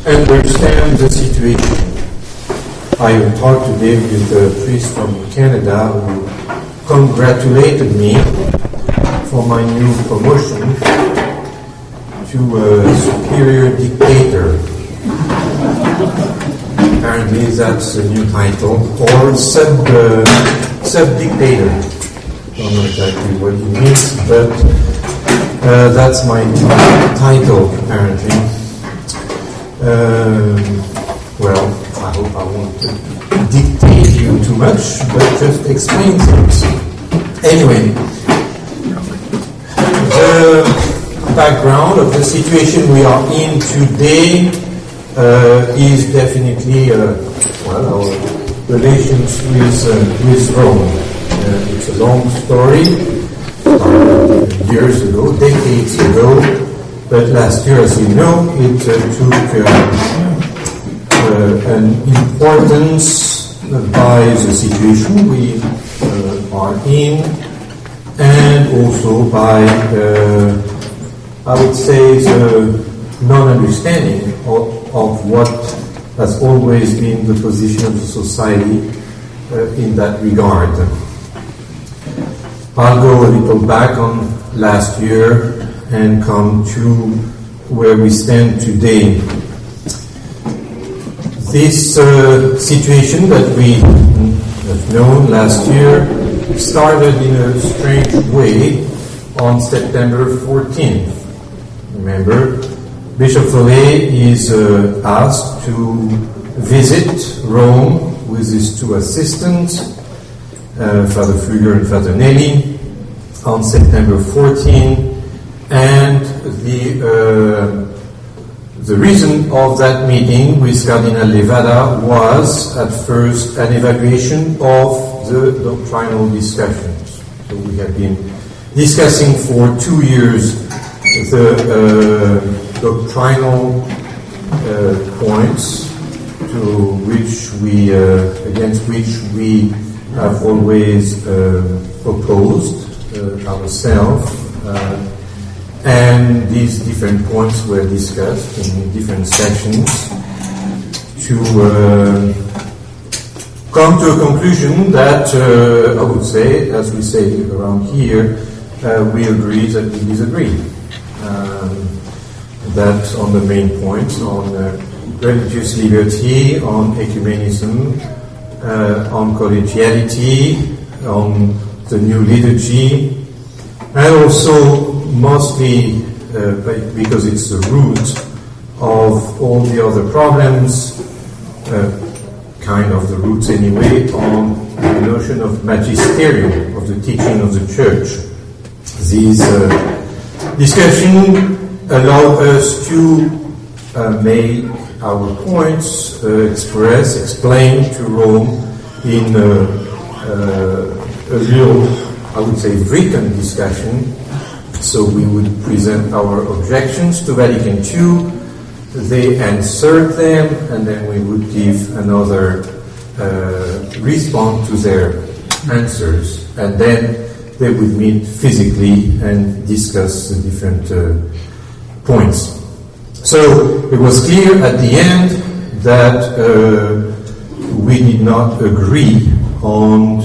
understand the situation. I talked today with a priest from Canada who congratulated me for my new promotion to a superior dictator. Apparently that's a new title, or sub-dictator. Don't know exactly what it means, but that's my new title, apparently. Well, I hope I won't dictate you too much, but just explain things. Anyway, the background of the situation we are in today is definitely our relations with Rome. It's a long story, years ago, decades ago, but last year, as you know, it took an importance by the situation we are in, and also by, I would say, the non-understanding of what has always been the position of the society in that regard. I'll go a little back on last year and come to where we stand today. This situation that we have known last year started in a strange way on September 14th. Remember, Bishop Williamson is asked to visit Rome with his two assistants, Father Fugger and Father Nelly, on September 14, and the reason of that meeting with Cardinal Levada was, at first, an evaluation of the doctrinal discussions. So we have been discussing for 2 years the doctrinal points against which we have always opposed ourselves, and these different points were discussed in different sessions to come to a conclusion that I would say, as we say around here, we agree that we disagree. That on the main points, on religious liberty, on ecumenism, on collegiality, on the new liturgy, and also mostly because it's the root of all the other problems, kind of the roots anyway, on the notion of magisterium, of the teaching of the Church. These discussions allow us to make our points, explain to Rome in a real, I would say, written discussion. So we would present our objections to Vatican II, they answered them, and then we would give another response to their answers, and then they would meet physically and discuss the different points. So it was clear at the end that we did not agree on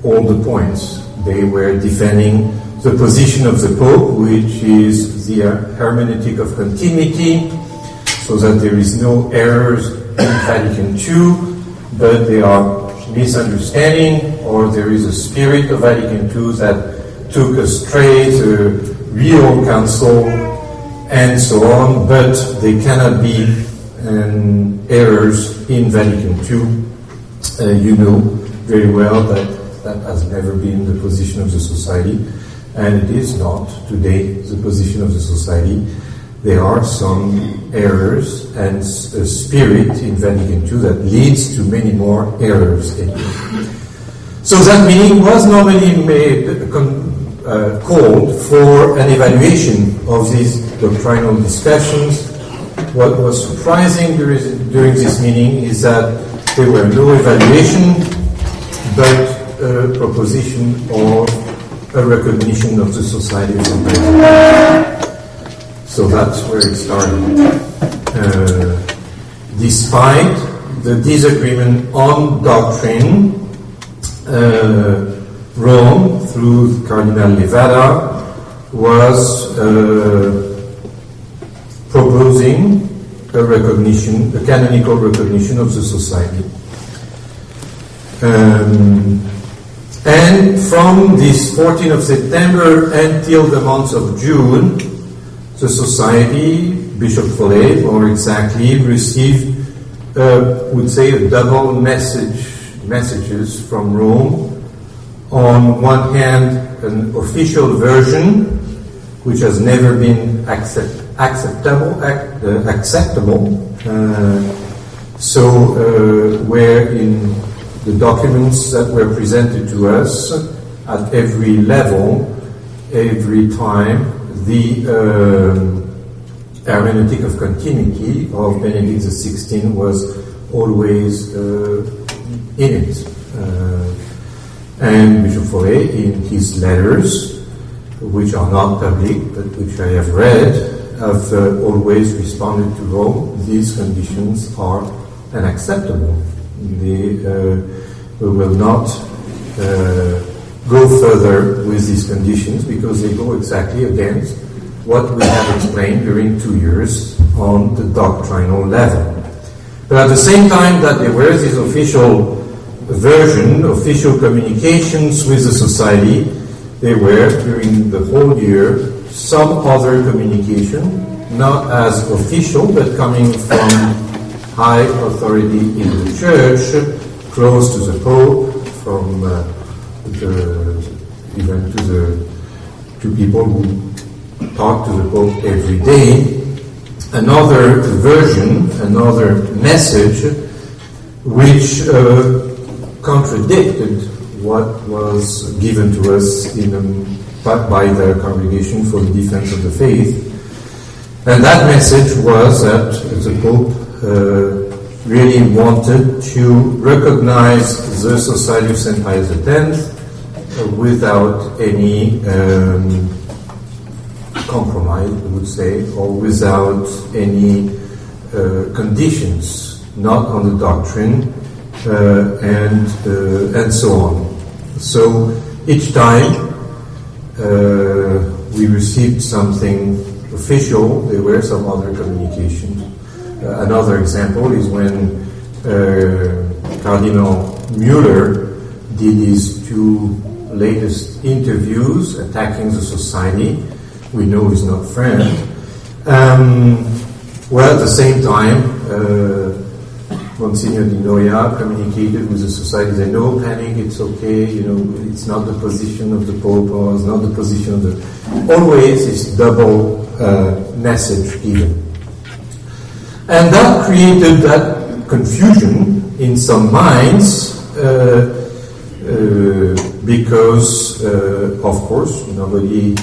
all the points. They were defending the position of the Pope, which is the hermeneutic of continuity, so that there is no errors in Vatican II, but they are misunderstanding, or there is a spirit of Vatican II that took astray the real council, and so on, but they cannot be errors in Vatican II. You know very well that has never been the position of the society, and it is not today the position of the society. There are some errors and a spirit in Vatican II that leads to many more errors. So that meeting was normally called for an evaluation of these doctrinal discussions. What was surprising during this meeting is that there were no evaluation, but a proposition of a recognition of the Society of St. So that's where it started. Despite the disagreement on doctrine, Rome, through Cardinal Levada, was proposing the canonical recognition of the society. And from this 14th of September until the month of June, the society, Bishop Follet more exactly, received, would say, a double messages from Rome. On one hand, an official version, which has never been acceptable, where in the documents that were presented to us at every level, every time, the hermeneutic of continuity of Benedict XVI was always in it. And Bishop Follet, in his letters, which are not public, but which I have read, have always responded to Rome, these conditions are unacceptable. We will not go further with these conditions because they go exactly against what we have explained during 2 years on the doctrinal level. But at the same time that there were this official version, official communications with the society, there were during the whole year some other communication, not as official, but coming from high authority in the Church, close to the Pope, from even to people who talk to the Pope every day. Another version, another message, which contradicted what was given to us by the Congregation for the Defense of the Faith. And that message was that the Pope really wanted to recognize the Society of St. Pius X without any compromise, I would say, or without any conditions, not on the doctrine, and so on. So each time we received something official, there were some other communications. Another example is when Cardinal Mueller did his 2 latest interviews attacking the society. We know he's not friend. Well, at the same time, Monsignor Di Noia communicated with the society, said, no panic, it's okay, it's not the position of the Pope, or it's not the position of the... Always this double message given. And that created that confusion in some minds, because, of course, nobody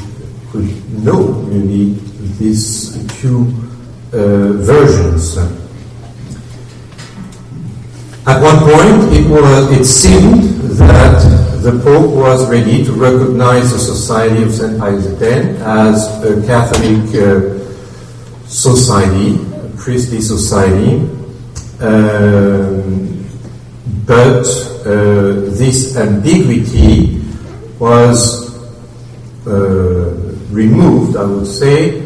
could know really these 2 versions. At one point, it seemed that the Pope was ready to recognize the Society of St. Pius X as a Catholic society, a priestly society, but this ambiguity was removed, I would say,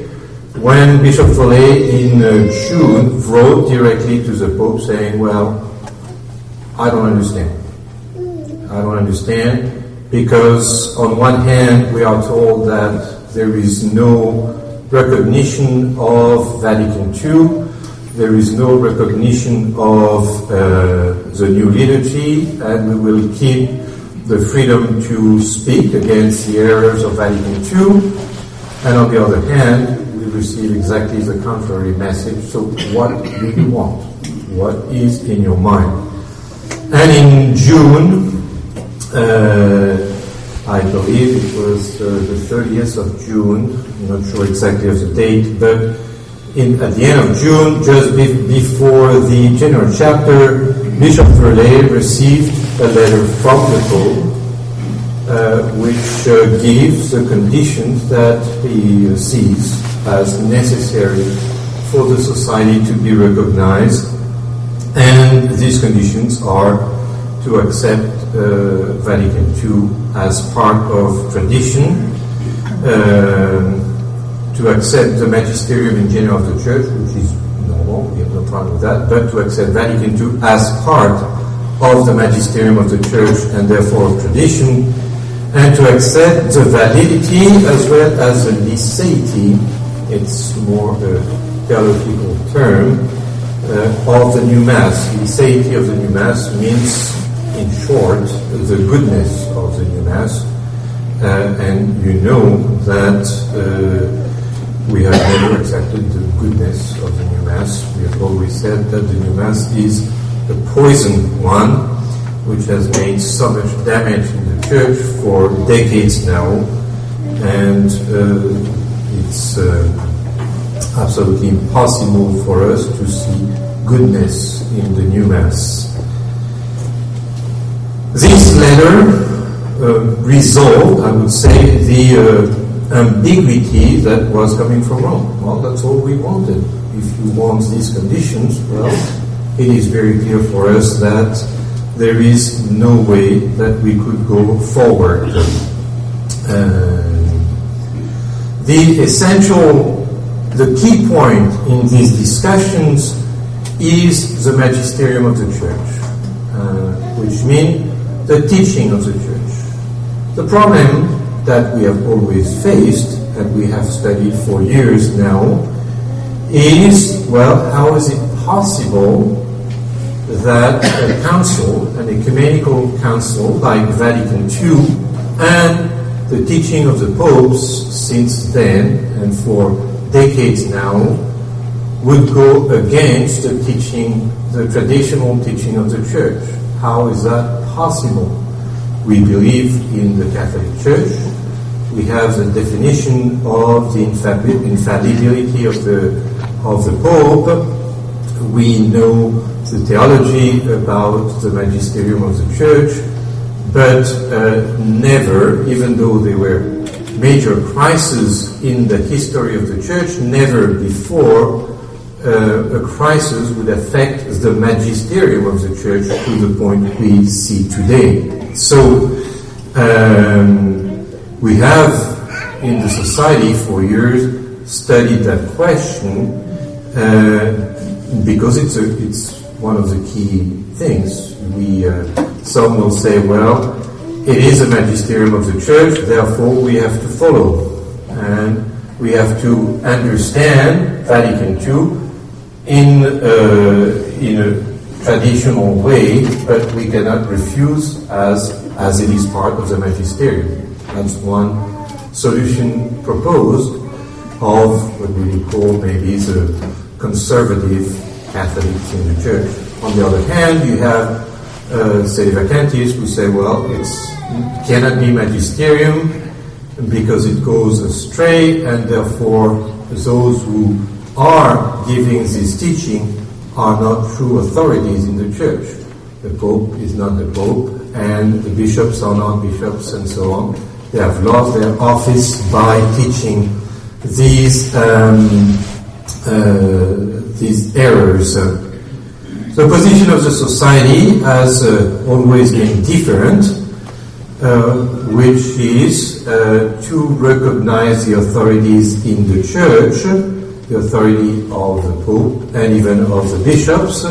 when Bishop Follet in June wrote directly to the Pope saying, well, I don't understand. I don't understand because on one hand we are told that there is no recognition of Vatican II, there is no recognition of the new liturgy, and we will keep the freedom to speak against the errors of Vatican II, and on the other hand we receive exactly the contrary message. So what do you want? What is in your mind? And in June, I believe it was the 30th of June, I'm not sure exactly of the date, but at the end of June, just before the General Chapter, Bishop Follet received a letter from the Pope which gives the conditions that he sees as necessary for the society to be recognized, and these conditions are to accept Vatican II as part of tradition, to accept the magisterium in general of the Church, which is normal, we have no problem with that, but to accept Vatican II as part of the magisterium of the Church and therefore of tradition, and to accept the validity as well as the liceti, it's more a theological term, of the new Mass. Liceti of the new Mass means, in short, the goodness of the new Mass. And you know that we have never accepted the goodness of the new Mass. We have always said that the new Mass is a poisoned one, which has made so much damage in the Church for decades now, and it's absolutely impossible for us to see goodness in the new Mass. This letter resolved, I would say, the ambiguity that was coming from Rome. Well, that's all we wanted. If you want these conditions, well, it is very clear for us that there is no way that we could go forward. The key point in these discussions is the magisterium of the Church, which means the teaching of the Church. The problem that we have always faced, and we have studied for years now, is, well, how is it possible that a council, an ecumenical council like Vatican II, and the teaching of the popes since then and for decades now, would go against the teaching, the traditional teaching of the Church? How is that possible? We believe in the Catholic Church. We have the definition of the infallibility of the Pope. We know the theology about the magisterium of the Church, but never, even though there were major crises in the history of the Church, never before a crisis would affect the magisterium of the Church to the point we see today. So we have in the society for years studied that question because it's one of the key things. Some will say, well, it is a magisterium of the Church, therefore we have to follow. And we have to understand Vatican II in a traditional way, but we cannot refuse as it is part of the magisterium. That's one solution proposed of what we would call maybe the conservative Catholics in the Church. On the other hand, you have sedevacantists who say, well, it cannot be magisterium because it goes astray, and therefore those who are giving this teaching are not true authorities in the Church. The Pope is not the Pope, and the bishops are not bishops, and so on. They have lost their office by teaching these errors. The position of the society has always been different, which is to recognize the authorities in the Church, the authority of the Pope and even of the bishops,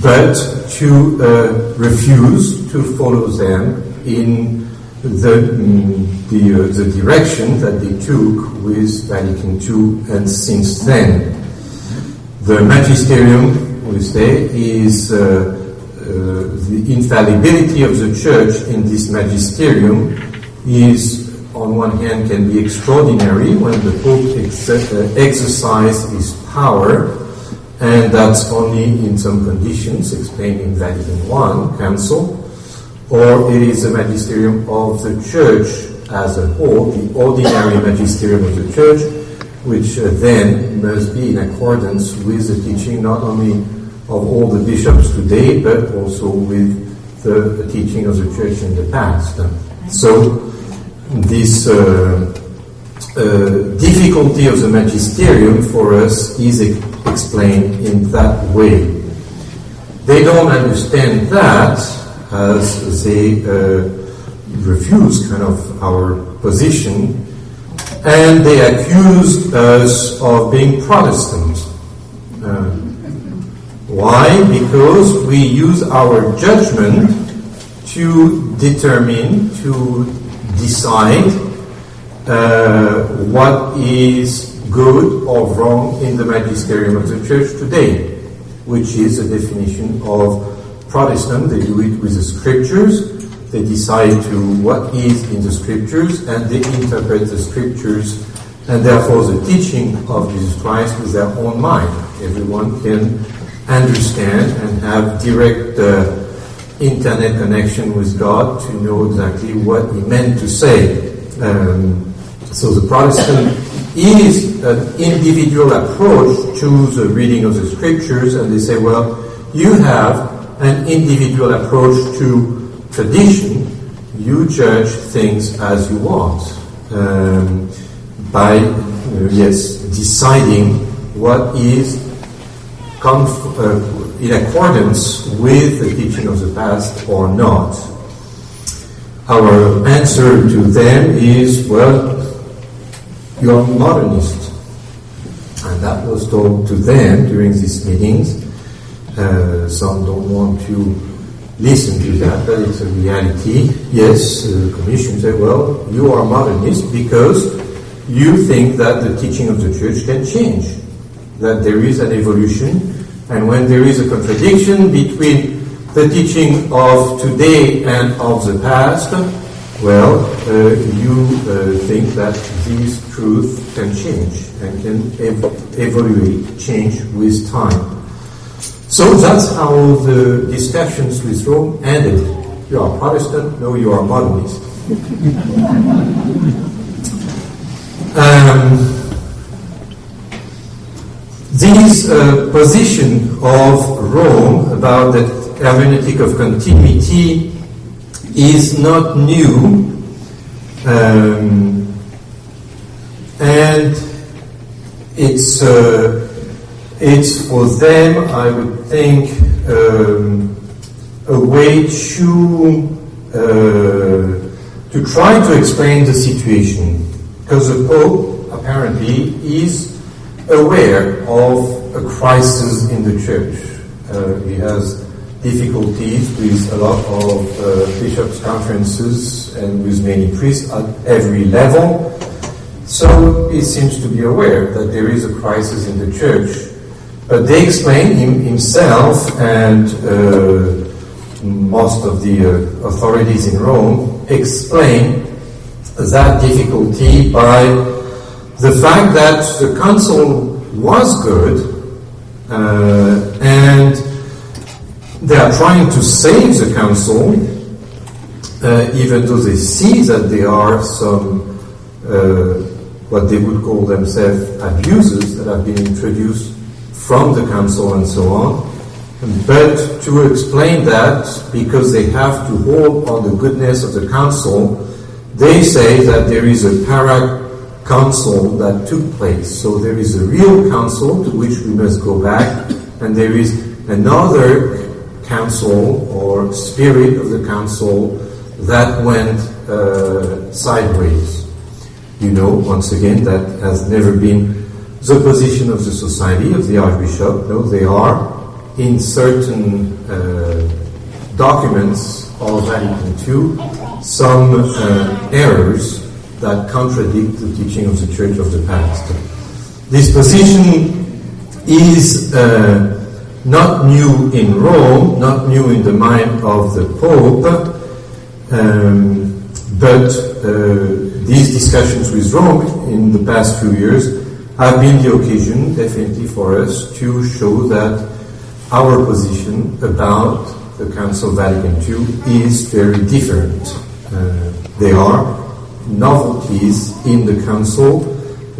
but to refuse to follow them in the direction that they took with Vatican II and since then. The magisterium, we say, is the infallibility of the Church in this magisterium is, on one hand, can be extraordinary when the Pope exercises his power, and that's only in some conditions explained in Vatican I Council, or it is the magisterium of the Church as a whole, the ordinary magisterium of the Church, which then must be in accordance with the teaching not only of all the bishops today, but also with the teaching of the Church in the past. So this difficulty of the magisterium for us is explained in that way. They don't understand that as they refuse kind of our position, and they accuse us of being Protestant. Why? Because we use our judgment to determine, to decide what is good or wrong in the magisterium of the Church today, which is a definition of Protestant. They do it with the Scriptures. They decide to what is in the Scriptures, and they interpret the Scriptures, and therefore the teaching of Jesus Christ with their own mind. Everyone can understand and have direct internet connection with God to know exactly what he meant to say. So the Protestant is an individual approach to the reading of the Scriptures, and they say, well, you have an individual approach to tradition. You judge things as you want by deciding what is in accordance with the teaching of the past or not. Our answer to them is, well, you are modernist. And that was told to them during these meetings. Some don't want to listen to that, but it's a reality. Yes, the Commission said, well, you are modernist because you think that the teaching of the Church can change, that there is an evolution, and when there is a contradiction between the teaching of today and of the past, well, you think that this truth can change and can evaluate, change with time. So that's how the discussions with Rome ended. You are Protestant? No, you are modernist. This position of Rome about the hermeneutic of continuity is not new, and it's for them, I would think, a way to try to explain the situation, because the Pope apparently is aware of a crisis in the Church. He has difficulties with a lot of bishops' conferences and with many priests at every level. So he seems to be aware that there is a crisis in the Church. But they explain himself and most of the authorities in Rome explain that difficulty by the fact that the council was good and they are trying to save the council, even though they see that there are some what they would call themselves abuses that have been introduced from the council and so on. But to explain that, because they have to hold on the goodness of the council, they say that there is a para-council that took place. So there is a real council to which we must go back, and there is another council or spirit of the council that went sideways. You know, once again, that has never been the position of the society, of the Archbishop. No, they are in certain documents of Vatican II some errors that contradict the teaching of the Church of the past. This position is not new in Rome, not new in the mind of the Pope, but these discussions with Rome in the past few years have been the occasion, definitely, for us to show that our position about the Council of Vatican II is very different. There are novelties in the Council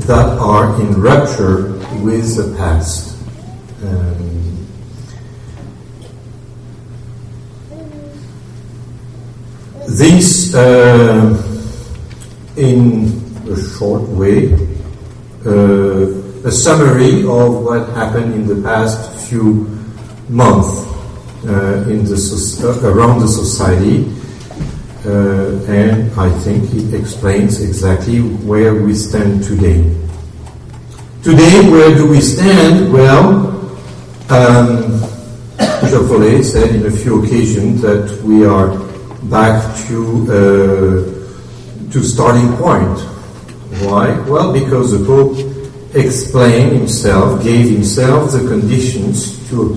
that are in rupture with the past. This, in a short way, a summary of what happened in the past few months around the society, and I think it explains exactly where we stand today. Today, where do we stand? Well, Bishop Follet said in a few occasions that we are back to starting point. Why? Well, because the Pope explained himself, gave himself the conditions to a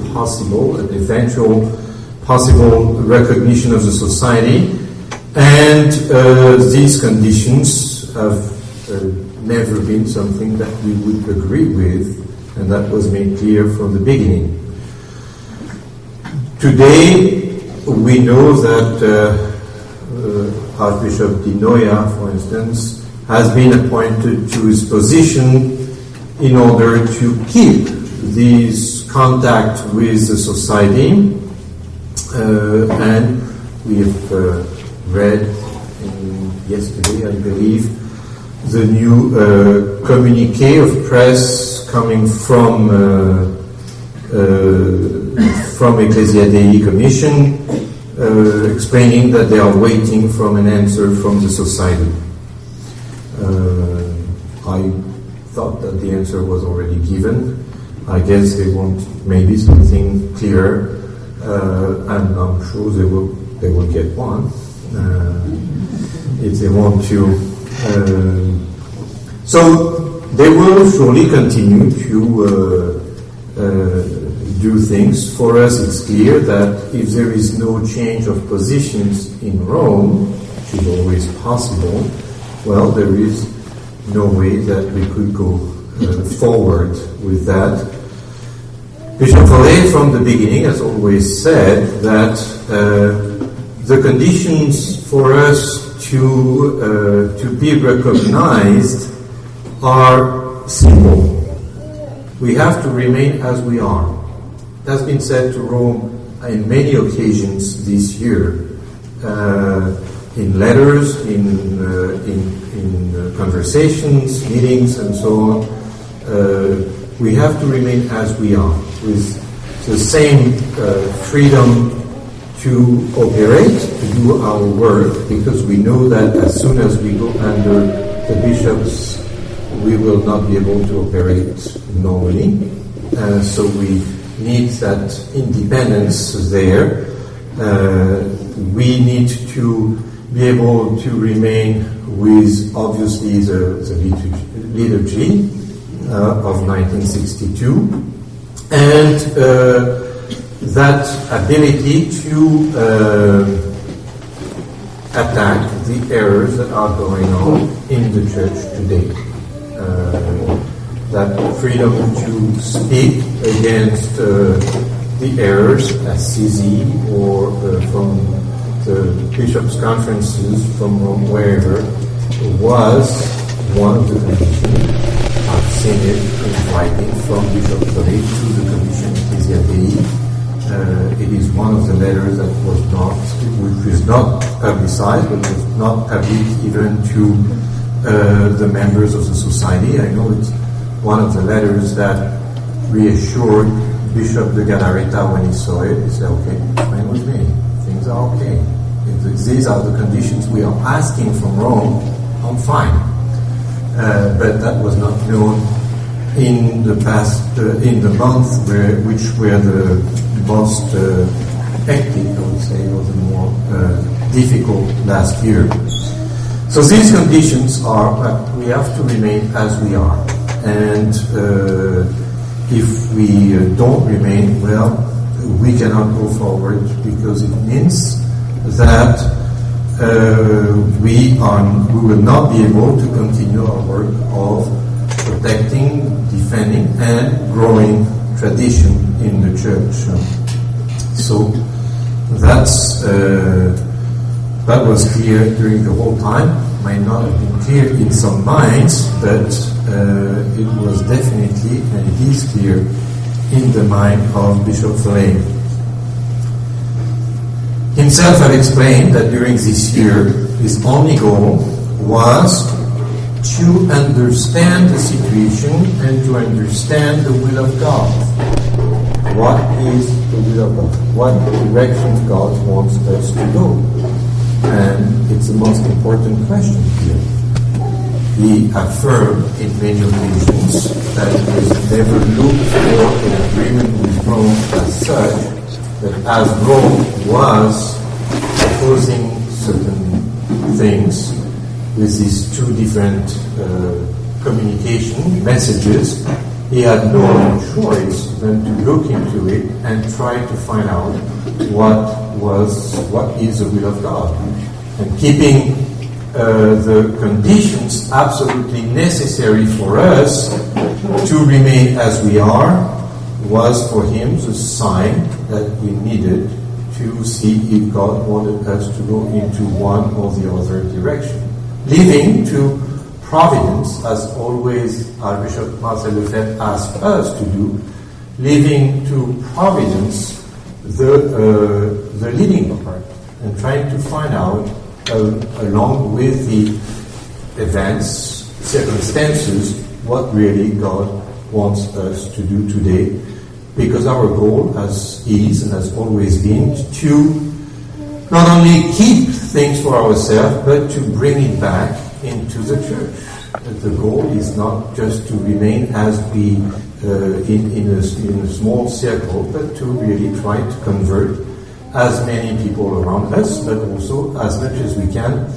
an eventual possible recognition of the society, and these conditions have never been something that we would agree with, and that was made clear from the beginning. Today, we know that Archbishop Di Noia, for instance, has been appointed to his position in order to keep this contact with the society, and we have read yesterday, I believe, the new communiqué of press coming from Ecclesia Dei Commission, explaining that they are waiting for an answer from the society. I thought that the answer was already given. I guess they want maybe something clearer, and I'm sure they will get one if they want to. So they will surely continue to do things. For us, it's clear that if there is no change of positions in Rome, which is always possible, well, there is no way that we could go forward with that. Bishop Follet, from the beginning, has always said that the conditions for us to be recognized are simple. We have to remain as we are. It has been said to Rome in many occasions this year, in letters, in conversations, meetings, and so on. We have to remain as we are, with the same freedom to operate, to do our work, because we know that as soon as we go under the bishops, we will not be able to operate normally. So we need that independence there. We need to be able to remain with, obviously, the liturgy of 1962, and that ability to attack the errors that are going on in the church today. That freedom to speak against the errors at CZ or from the bishops' conferences from wherever was one of the conditions. I've seen it in writing from Bishop Follet to the Commission Ecclesia Dei. It is one of the letters that was not publicized, but was not public even to the members of the society. I know it's one of the letters that reassured Bishop de Galarreta when he saw it. He said, okay, fine with me. Things are okay. If these are the conditions we are asking from Rome, I'm fine. But that was not known in the past, in the months which were the most hectic, I would say, or the more difficult last year. So these conditions are that we have to remain as we are. And if we don't remain, well, we cannot go forward, because it means that we will not be able to continue our work of protecting, defending, and growing tradition in the church. So that was clear during the whole time. Might not have been clear in some minds, but it was definitely, and it is clear, in the mind of Bishop Follet. himself had explained that during this year, his only goal was to understand the situation and to understand the will of God. What is the will of God? What direction God wants us to go? And it's the most important question here. He affirmed in many occasions that he has never looked for an agreement with Rome as such, but as Rome was opposing certain things with these two different communication messages, he had no other choice than to look into it and try to find out what is the will of God. And keeping the conditions absolutely necessary for us to remain as we are was for him the sign that we needed to see if God wanted us to go into one or the other direction. Leaving to providence, as always Archbishop Marcel Lefebvre asked us to do, leaving to providence the leading part and trying to find out along with the events, circumstances, what really God wants us to do today, because our goal is and has always been to not only keep things for ourselves, but to bring it back into the church. The goal is not just to remain as we in a small circle, but to really try to convert as many people around us, but also as much as we can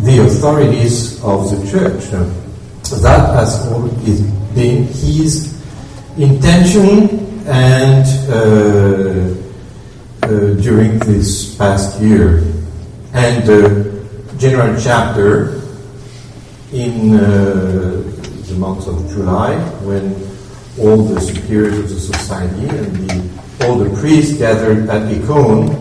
the authorities of the church. That has always been his intention, and during this past year. And the general chapter in the month of July, when all the superiors of the society and all the priests gathered at Icon,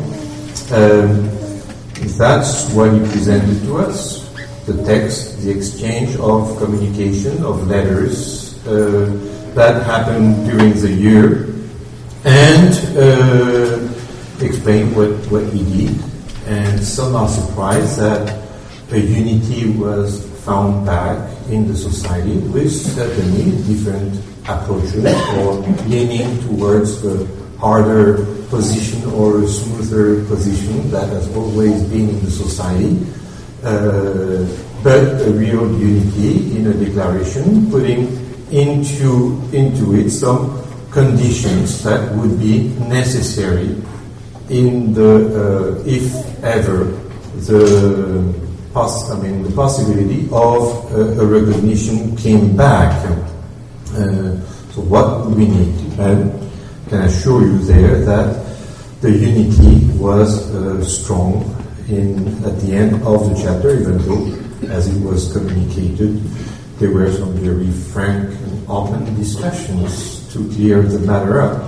that's what he presented to us. The text, the exchange of communication, of letters that happened during the year, and explained what he did. And some are surprised that a unity was found back in the society with certainly different approaches or leaning towards the harder position or a smoother position that has always been in the society, but a real unity in a declaration, putting into it some conditions that would be necessary in the if ever the possibility of a recognition came back. So what we need, and I can assure you there that the unity was strong at the end of the chapter, even though, as it was communicated, there were some very frank and open discussions to clear the matter up.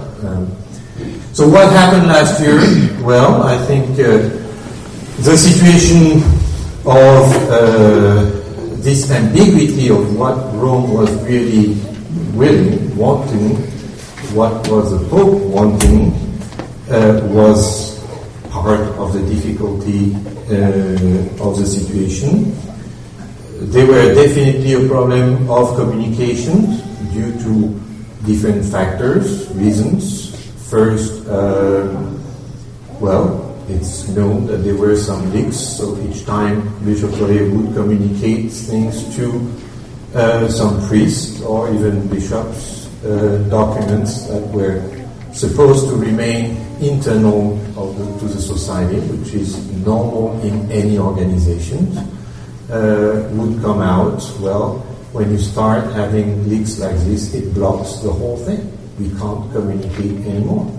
So what happened last year? Well, I think the situation of this ambiguity of what Rome was really willing, wanting, what was the Pope wanting, was part of the difficulty of the situation. There were definitely a problem of communication due to different factors, reasons. First, it's known that there were some leaks, so each time Bishop Williamson would communicate things to some priests or even bishops, documents that were supposed to remain internal to the society, which is normal in any organization, would come out. Well, when you start having leaks like this, it blocks the whole thing. We can't communicate anymore.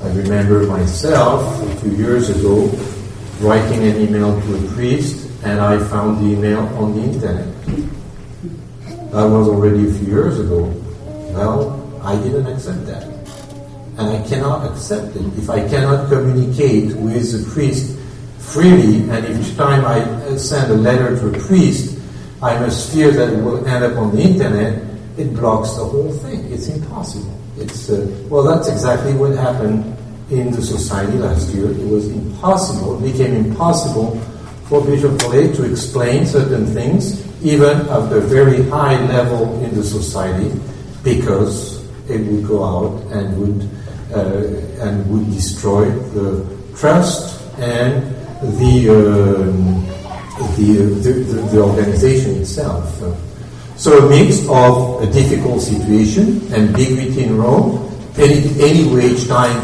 I remember myself a few years ago writing an email to a priest, and I found the email on the internet. That was already a few years ago. Well, I didn't accept that. And I cannot accept it. If I cannot communicate with the priest freely, and each time I send a letter to a priest, I must fear that it will end up on the internet, it blocks the whole thing. It's impossible. That's exactly what happened in the society last year. It was impossible, it became impossible for Bishop Follet to explain certain things, even at a very high level in the society, because it would go out and would destroy the trust and the organization itself. So a mix of a difficult situation, ambiguity in Rome. Anyway, each time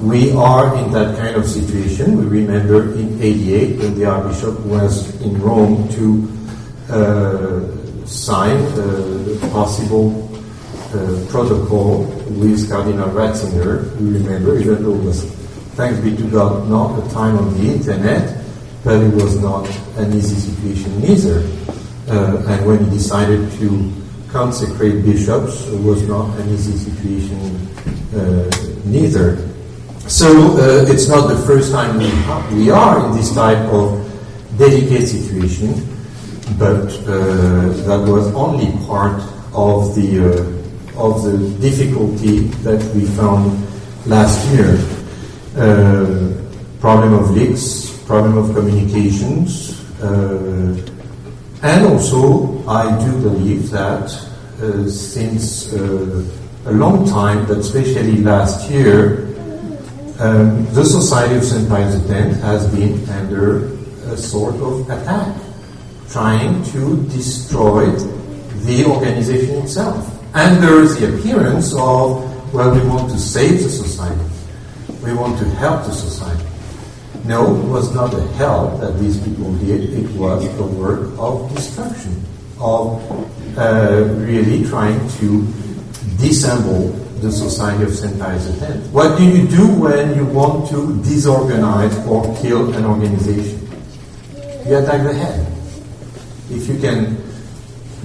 we are in that kind of situation, we remember in 88 when the Archbishop was in Rome to sign the possible protocol with Cardinal Ratzinger. We remember, even though it was, thanks be to God, not a time on the internet, but it was not an easy situation neither. And when he decided to consecrate bishops, it was not an easy situation neither. So it's not the first time we are in this type of delicate situation, but that was only part of the difficulty that we found last year. Problem of leaks, problem of communications, and also I do believe that since a long time, but especially last year, the Society of St. Pius X has been under a sort of attack, trying to destroy the organization itself, under the appearance of, well, we want to save the society, we want to help the society. No, it was not a help that these people did, it was a work of destruction, of really trying to disassemble the Society of St. Pius X. What do you do when you want to disorganize or kill an organization? You attack the head. If you can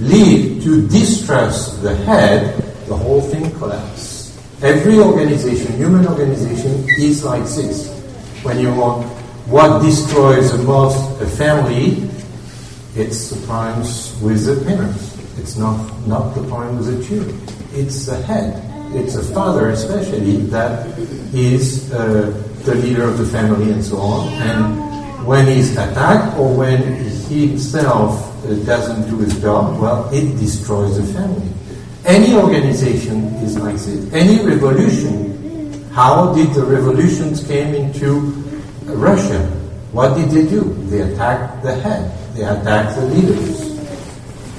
lead to distrust the head, the whole thing collapses. Every organization, human organization, is like this. When you want what destroys the most a family, it's the problems with the parents. It's not the problem with the children. It's the head. It's a father especially that is the leader of the family and so on. And when he's attacked or when he himself doesn't do his job, well, it destroys the family. Any organization is like this. Any revolution, how did the revolutions came into Russia? What did they do? They attacked the head. They attacked the leaders.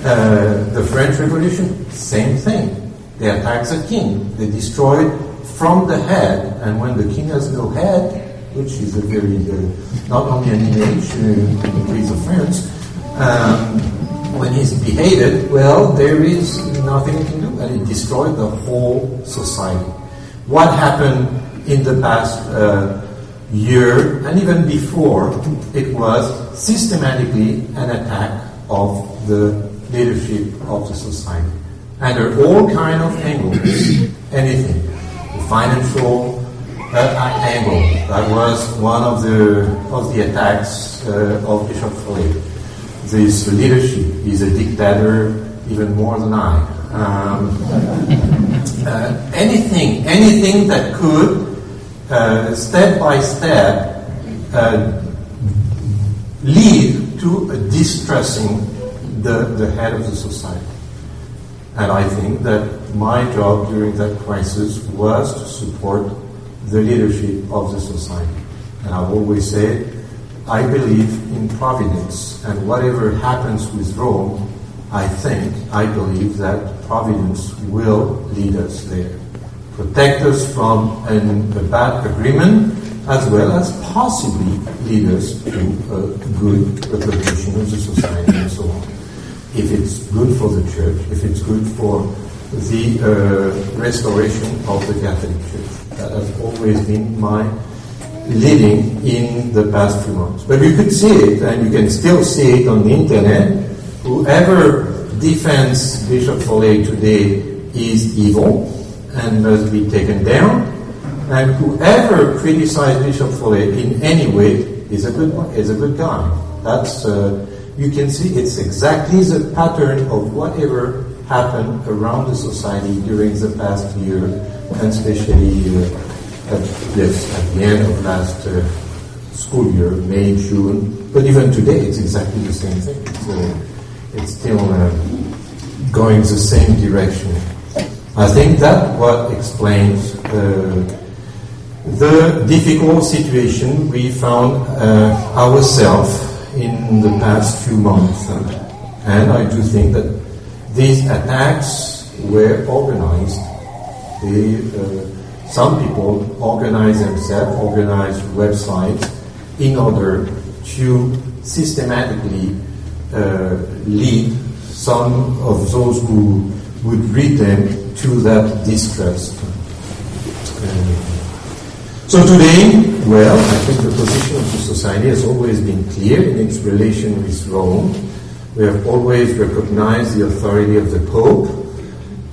The French Revolution, same thing. They attacked the king. They destroyed from the head. And when the king has no head, which is a very, not only an image in the case of France, when he's beheaded, well, there is nothing you can do. And it destroyed the whole society. What happened in the past year, and even before, it was systematically an attack of the leadership of the society. Under all kind of angles, anything. The financial angle, that was one of the attacks of Bishop Follet. This leadership, he's a dictator even more than I. Anything that could step by step lead to distressing the head of the society. And I think that my job during that crisis was to support the leadership of the society. And I've always said, I believe in providence, and whatever happens with Rome, I believe that providence will lead us there. Protect us from a bad agreement, as well as possibly lead us to a good reproduction of the society and so on. If it's good for the church, if it's good for the restoration of the Catholic Church. That has always been my leading in the past few months. But you could see it, and you can still see it on the internet. Whoever defends Bishop Follet today is evil and must be taken down. And whoever criticizes Bishop Follet in any way is a good guy. That's you can see it's exactly the pattern of whatever happened around the society during the past year, and especially at the end of last school year, May, June. But even today, it's exactly the same thing. It's still going the same direction. I think that what explains the difficult situation we found ourselves in the past few months. And I do think that these attacks were organized. Some people organize themselves, organize websites in order to systematically lead some of those who would read them to that distrust. So today, well, I think the position of the society has always been clear in its relation with Rome. We have always recognized the authority of the Pope.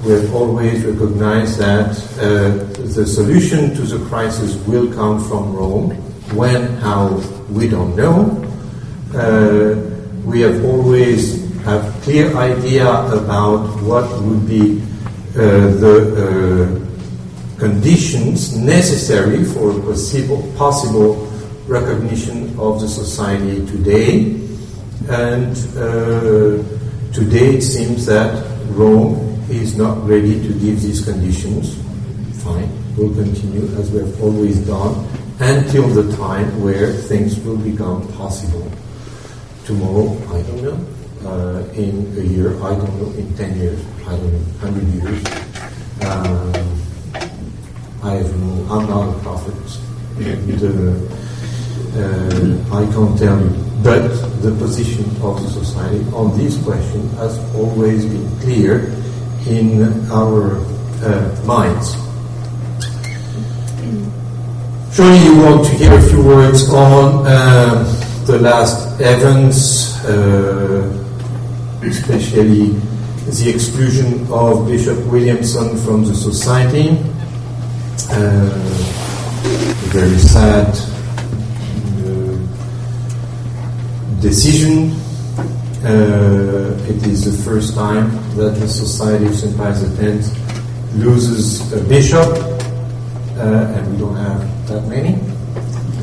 We have always recognized that the solution to the crisis will come from Rome. When, how, we don't know. We have always have clear idea about what would be the conditions necessary for possible recognition of the society today. And today it seems that Rome is not ready to give these conditions. Fine, we'll continue as we have always done until the time where things will become possible. Tomorrow, I don't know. In a year, I don't know. In 10 years, I don't know. 100 years. I'm not a prophet. I can't tell you. But the position of the society on this question has always been clear in our minds. Surely you want to hear a few words on the last events, especially the exclusion of Bishop Williamson from the society. Very sad decision. It is the first time that the Society of St. Pius X loses a bishop, and we don't have that many,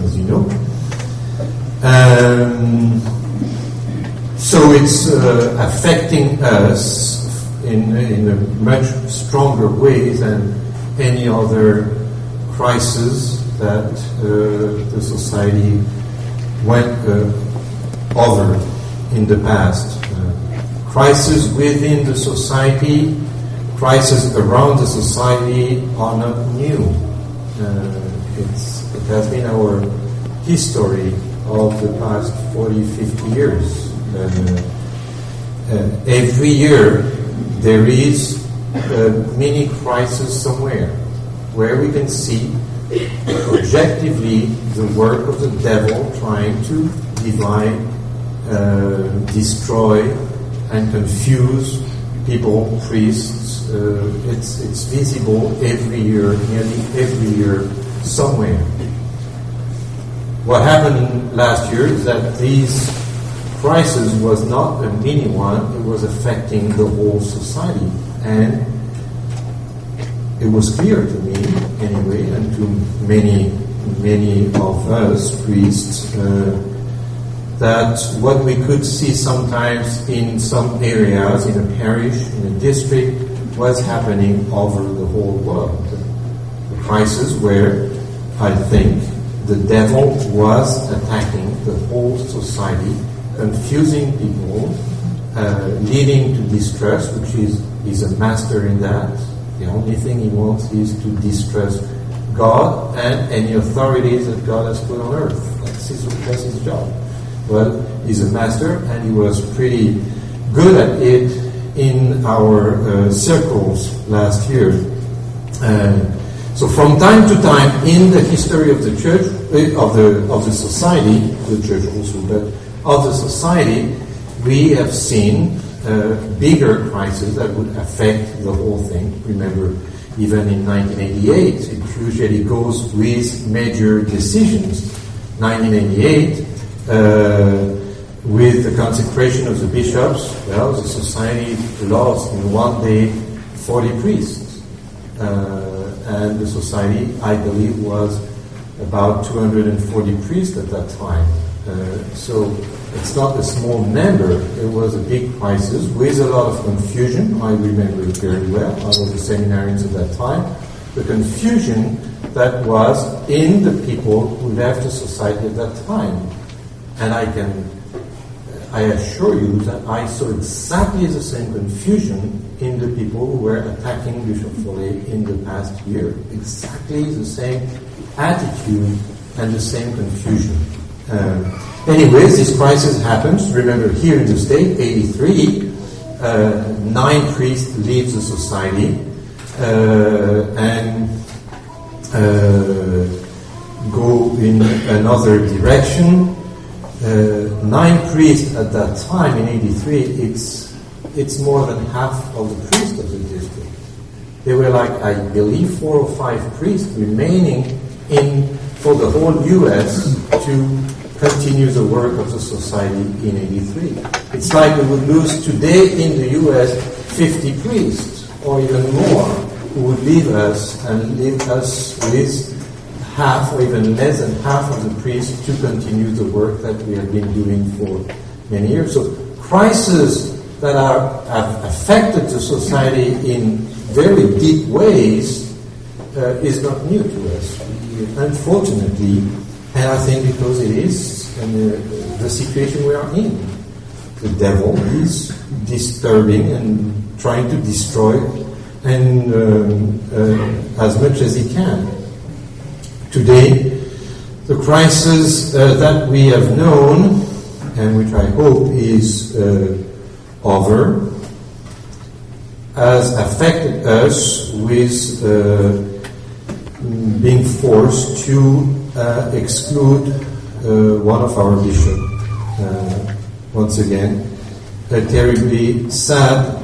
as you know. So it's affecting us in a much stronger way than any other crisis that the society went over in the past. Crises within the society, crises around the society are not new. It has been our history of the past 40, 50 years. Every year there is a mini crisis somewhere where we can see objectively the work of the devil trying to divide, destroy and confuse people, priests. It's visible every year, nearly every year, somewhere. What happened last year is that this crisis was not a mini one, it was affecting the whole society. And it was clear to me, anyway, and to many of us priests, that what we could see sometimes in some areas, in a parish, in a district, was happening over the whole world. The crisis where I think the devil was attacking the whole society, confusing people, leading to distrust, which is a master in that. The only thing he wants is to distrust God and any authorities that God has put on earth. That's his job. Well, he's a master, and he was pretty good at it in our circles last year. So from time to time in the history of the church, of the society, the church also, but of the society, we have seen bigger crises that would affect the whole thing. Remember, even in 1988, it usually goes with major decisions. 1988, with the consecration of the bishops, well, the society lost in one day 40 priests. and the society, I believe, was about 240 priests at that time. So it's not a small number. It was a big crisis with a lot of confusion. I remember it very well. I was a seminarian at that time. The confusion that was in the people who left the society at that time. And I assure you that I saw exactly the same confusion in the people who were attacking Bishop Follet in the past year. Exactly the same attitude and the same confusion. Anyways, this crisis happens. Remember, here in the state, 83, 9 priests leave the society and go in another direction. 9 priests at that time in 83, it's more than half of the priests of the district. There were I believe 4 or 5 priests remaining for the whole US to continue the work of the society in 83. It's like we would lose today in the US 50 priests or even more who would leave us and leave us with half or even less than half of the priests to continue the work that we have been doing for many years. So crises that have affected the society in very deep ways is not new to us, unfortunately, and I think because it is the situation we are in. The devil is disturbing and trying to destroy and as much as he can. Today, the crisis that we have known, and which I hope is over, has affected us with being forced to exclude one of our bishops. Once again, a terribly sad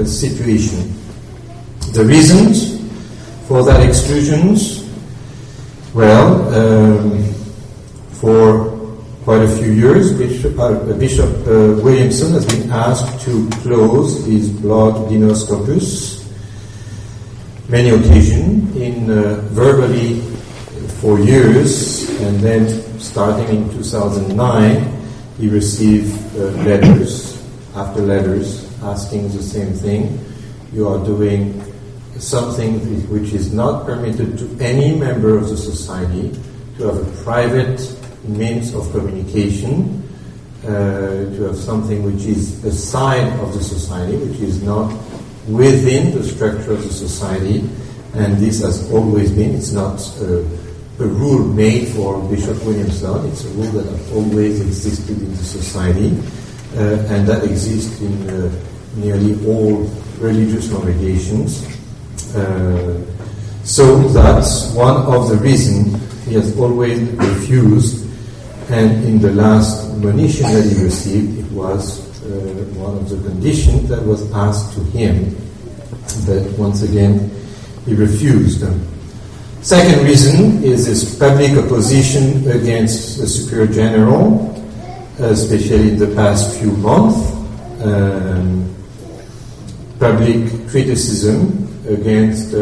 situation. The reasons for that exclusions, well, for quite a few years, Bishop Williamson has been asked to close his blood dinos corpus. Many occasions, verbally for years, and then starting in 2009, he received letters after letters asking the same thing. You are doing something which is not permitted to any member of the society, to have a private means of communication, to have something which is a side of the society, which is not within the structure of the society, and this has always been. It's not a rule made for Bishop Williamson, it's a rule that has always existed in the society, and that exists in nearly all religious congregations. So that's one of the reasons he has always refused, and in the last monition that he received, it was one of the conditions that was asked to him, but once again he refused. Second reason is this public opposition against the Superior General, especially in the past few months. Public criticism against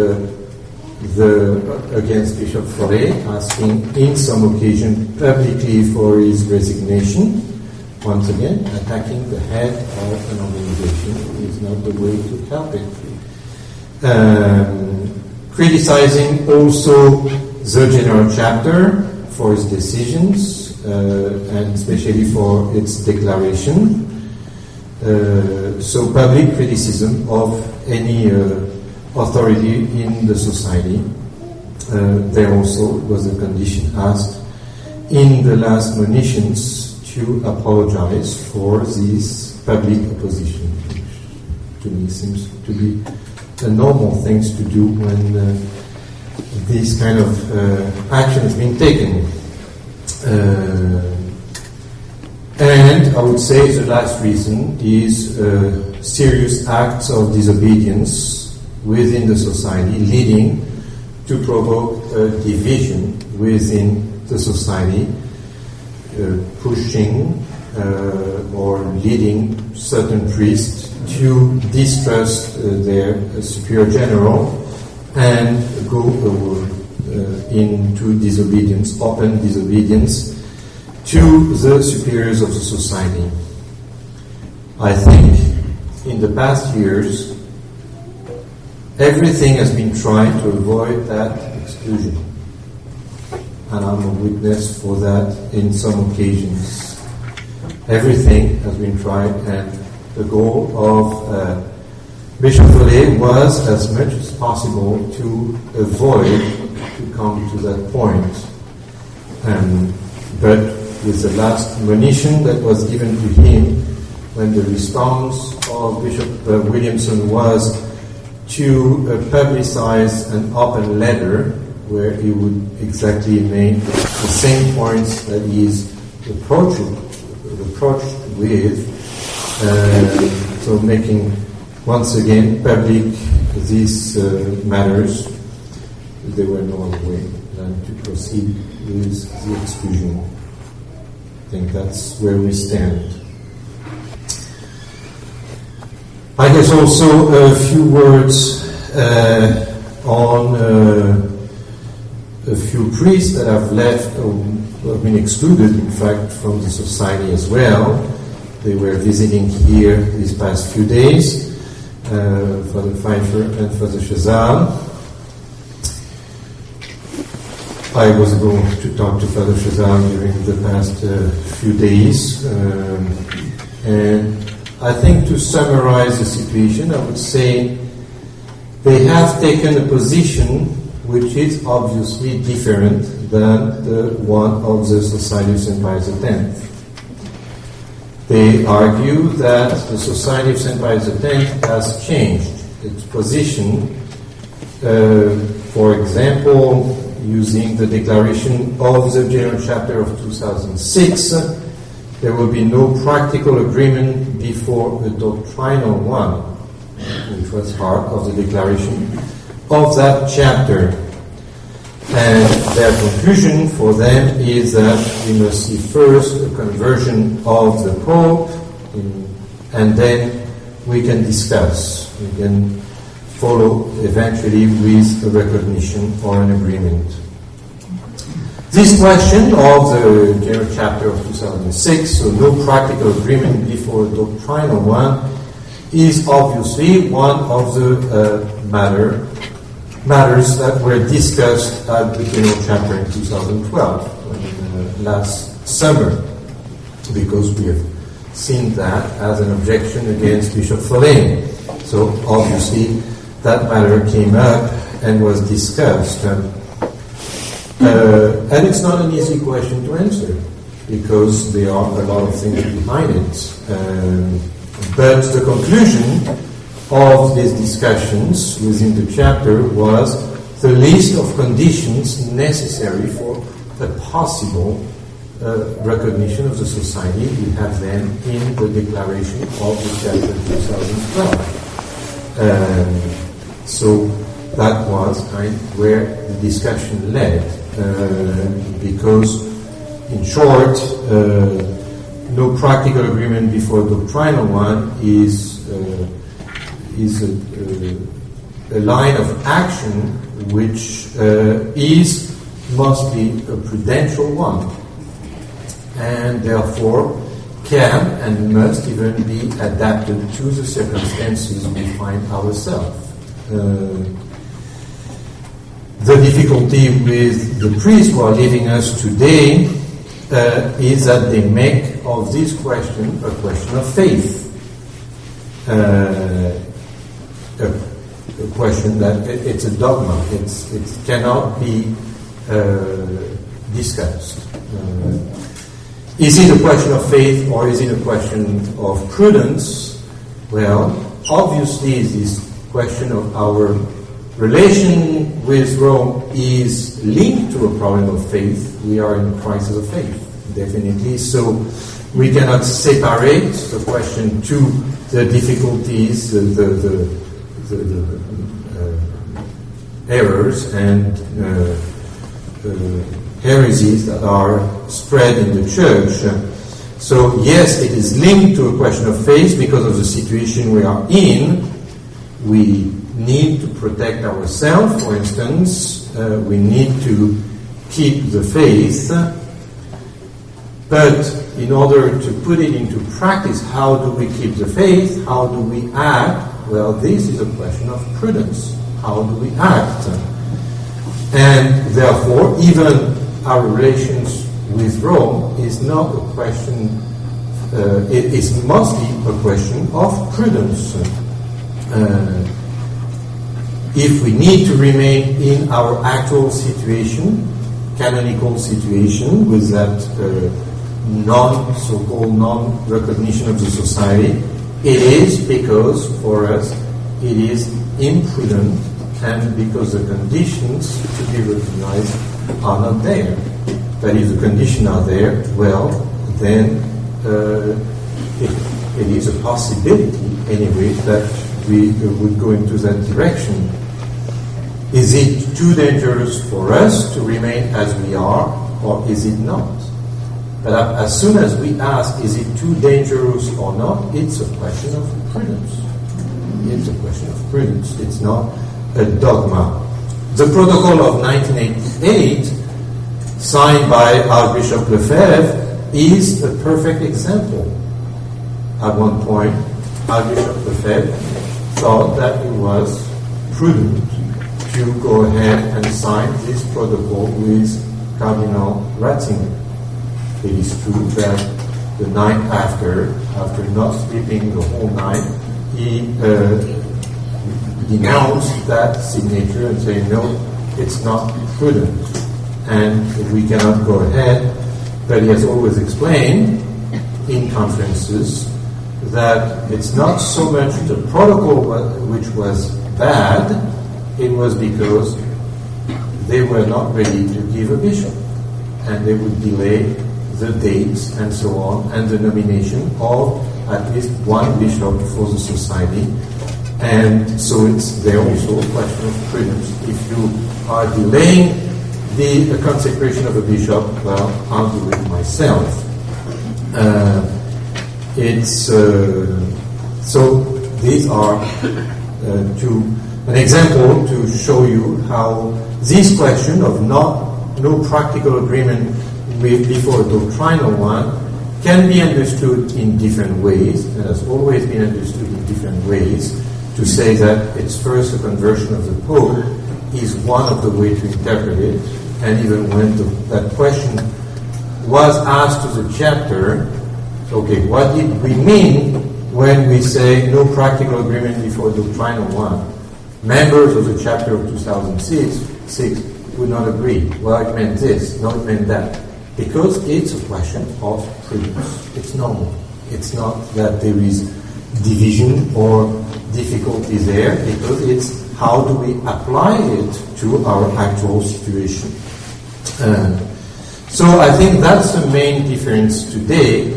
against Bishop Follet, asking in some occasion publicly for his resignation. Once again, attacking the head of an organization is not the way to help it. Criticizing also the General Chapter for its decisions, and especially for its declaration. So public criticism of any authority in the society. There also was a condition asked in the last monitions to apologize for this public opposition, which to me seems to be the normal things to do when this kind of action has been taken. And I would say the last reason is serious acts of disobedience within the society, leading to provoke a division within the society, pushing or leading certain priests to distrust their superior general and go into disobedience, open disobedience to the superiors of the society. I think in the past years, everything has been tried to avoid that exclusion. And I'm a witness for that in some occasions. Everything has been tried, and the goal of Bishop Williamson was, as much as possible, to avoid to come to that point. But with the last admonition that was given to him, when the response of Bishop Williamson was to publicize an open letter where he would exactly make the same points that he's approached with, so making once again public these matters. There were no other way than to proceed with the exclusion. I think that's where we stand. I guess also a few words on a few priests that have left or have been excluded, in fact, from the society as well. They were visiting here these past few days, Father Pfeiffer and Father Chazal. I was going to talk to Father Chazal during the past few days, and I think to summarize the situation, I would say they have taken a position which is obviously different than the one of the Society of St. Pius X. They argue that the Society of St. Pius X has changed its position, for example, using the declaration of the General Chapter of 2006, there will be no practical agreement before a doctrinal one, which was part of the declaration of that chapter. And their conclusion for them is that we must see first a conversion of the Pope, and then we can discuss. We can follow eventually with a recognition or an agreement. This question of the General Chapter of 2006, so no practical agreement before a doctrinal one, is obviously one of the matters that were discussed at the General Chapter in 2012, last summer, because we have seen that as an objection against Bishop Follet. So obviously that matter came up and was discussed. And it's not an easy question to answer, because there are a lot of things behind it. But the conclusion of these discussions within the chapter was the list of conditions necessary for a possible recognition of the society. We have them in the declaration of the chapter 2012. So that was kind of where the discussion led, because in short, no practical agreement before a doctrinal one is a line of action which must be a prudential one, and therefore can and must even be adapted to the circumstances we find ourselves. The difficulty with the priests who are leaving us today is that they make of this question a question of faith. A question that it's a dogma. It cannot be discussed. Is it a question of faith or is it a question of prudence? Well, obviously this question of our relation with Rome is linked to a problem of faith. We are in a crisis of faith, definitely. So we cannot separate the question to the difficulties, the errors and heresies that are spread in the church. So yes, it is linked to a question of faith because of the situation we are in. We need to protect ourselves, for instance. We need to keep the faith. But in order to put it into practice, how do we keep the faith? How do we act? Well, this is a question of prudence. How do we act? And therefore, even our relations with Rome is not a question, it is mostly a question of prudence. If we need to remain in our actual situation, canonical situation, with that so-called non-recognition of the society, it is because, for us, it is imprudent, and because the conditions to be recognized are not there. But if the conditions are there, well, then it is a possibility, anyway, that we would go into that direction. Is it too dangerous for us to remain as we are, or is it not? But as soon as we ask, is it too dangerous or not, it's a question of prudence. It's a question of prudence. It's not a dogma. The Protocol of 1988, signed by Archbishop Lefebvre, is a perfect example. At one point, Archbishop Lefebvre thought that it was prudent to go ahead and sign this protocol with Cardinal Ratzinger. It is true that the night after not sleeping the whole night, he denounced that signature and said, no, it's not prudent, and we cannot go ahead. But he has always explained in conferences that it's not so much the protocol which was bad, it was because they were not ready to give a bishop, and they would delay the dates and so on, and the nomination of at least one bishop for the society. And so it's there also a question of prudence. If you are delaying the consecration of a bishop, well, I'll do it myself. So these are an example to show you how this question of no practical agreement before a doctrinal one can be understood in different ways, and has always been understood in different ways. To say that it's first a conversion of the Pope is one of the ways to interpret it, and even when that question was asked to the chapter, okay, what did we mean when we say no practical agreement before doctrinal one? Members of the chapter of 2006 would not agree. Well, it meant this, no, it meant that. Because it's a question of prudence. It's normal. It's not that there is division or difficulty there, because it's how do we apply it to our actual situation. So I think that's the main difference today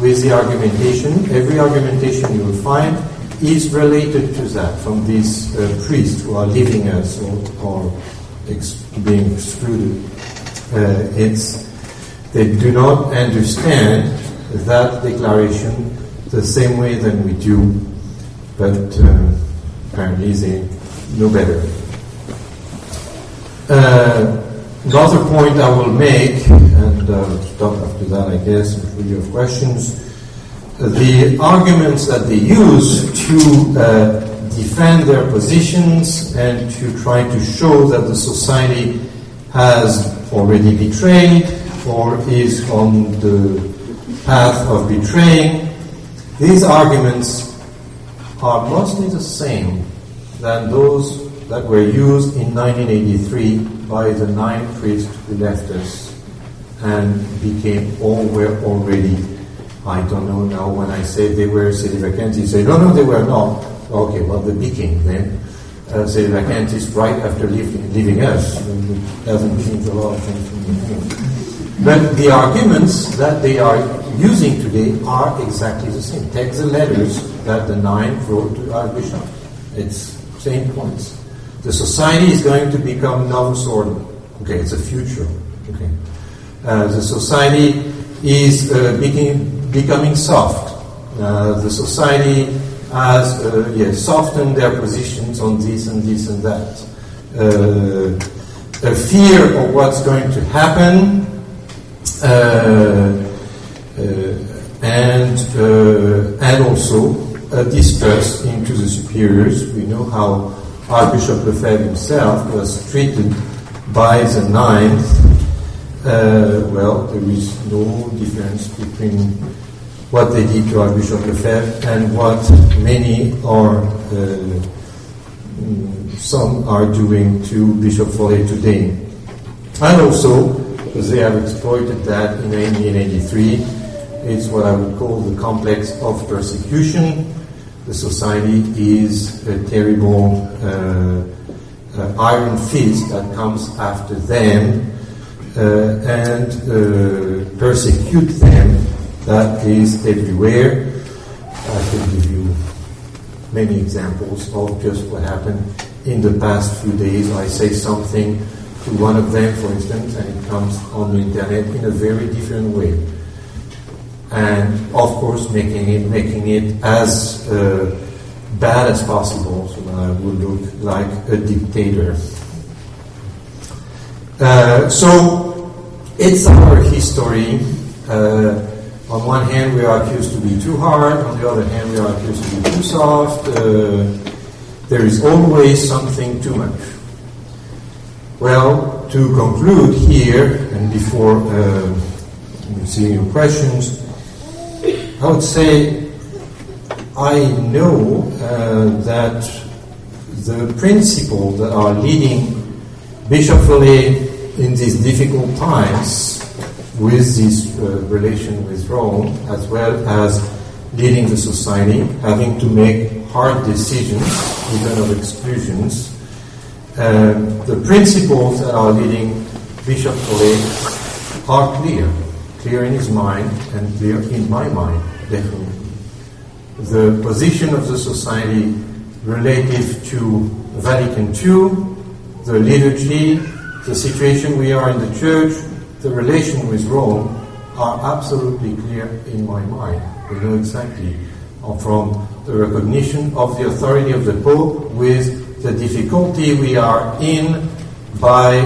with the argumentation. Every argumentation you will find is related to that, from these priests who are leaving us or being excluded. They do not understand that declaration the same way than we do, but apparently they know better. Another point I will make, and stop after that, I guess, if you have questions. The arguments that they use to defend their positions and to try to show that the society has already betrayed or is on the path of betraying, these arguments are mostly the same than those that were used in 1983 by the 9 priests who left us and were already, I don't know now, when I say they were sedevacantists, you say, no, they were not. Okay, well, they became then sedevacantists right after leaving us. It doesn't change a lot of things from before. But the arguments that they are using today are exactly the same. Take the letters that the 9 wrote to our bishop. It's same points. The society is going to become novus ordo. Okay, it's a future. Okay, the society is becoming soft. The society has softened their positions on this and this and that. A fear of what's going to happen, and also a distrust into the superiors. We know how Archbishop Lefebvre himself was treated by the Ninth. Well, there is no difference between what they did to Archbishop Lefebvre and what many are, some are doing to Bishop Follet today. And also, because they have exploited that in 1883, it's what I would call the complex of persecution. The society is a terrible iron fist that comes after them and persecute them. That is everywhere. I could give you many examples of just what happened in the past few days. I say something to one of them, for instance, and it comes on the internet in a very different way. And of course, making it as bad as possible, so that I would look like a dictator. So it's our history. On one hand, we are accused to be too hard. On the other hand, we are accused to be too soft. There is always something too much. Well, to conclude here, and before seeing your questions, I would say I know that the principles that are leading Bishop Follet in these difficult times with this relation with Rome, as well as leading the society, having to make hard decisions, even of exclusions, the principles that are leading Bishop Follet are clear in his mind and clear in my mind, definitely. The position of the society relative to Vatican II, the liturgy, the situation we are in the Church, the relation with Rome are absolutely clear in my mind. We know exactly from the recognition of the authority of the Pope with the difficulty we are in by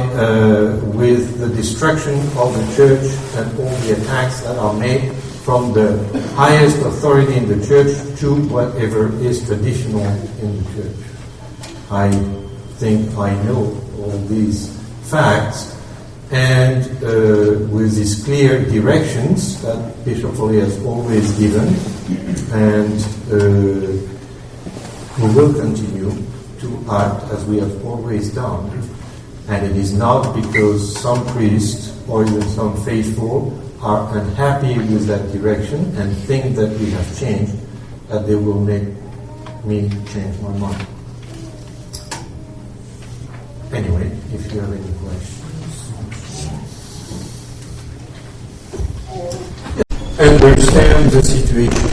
with the destruction of the Church and all the attacks that are made from the highest authority in the Church to whatever is traditional in the Church. I think I know all these facts, and with these clear directions that Bishop Follet has always given, and we will continue to act as we have always done. And it is not because some priests or even some faithful are unhappy with that direction and think that we have changed, that they will make me change my mind. Anyway, if you have any questions. Understand the situation.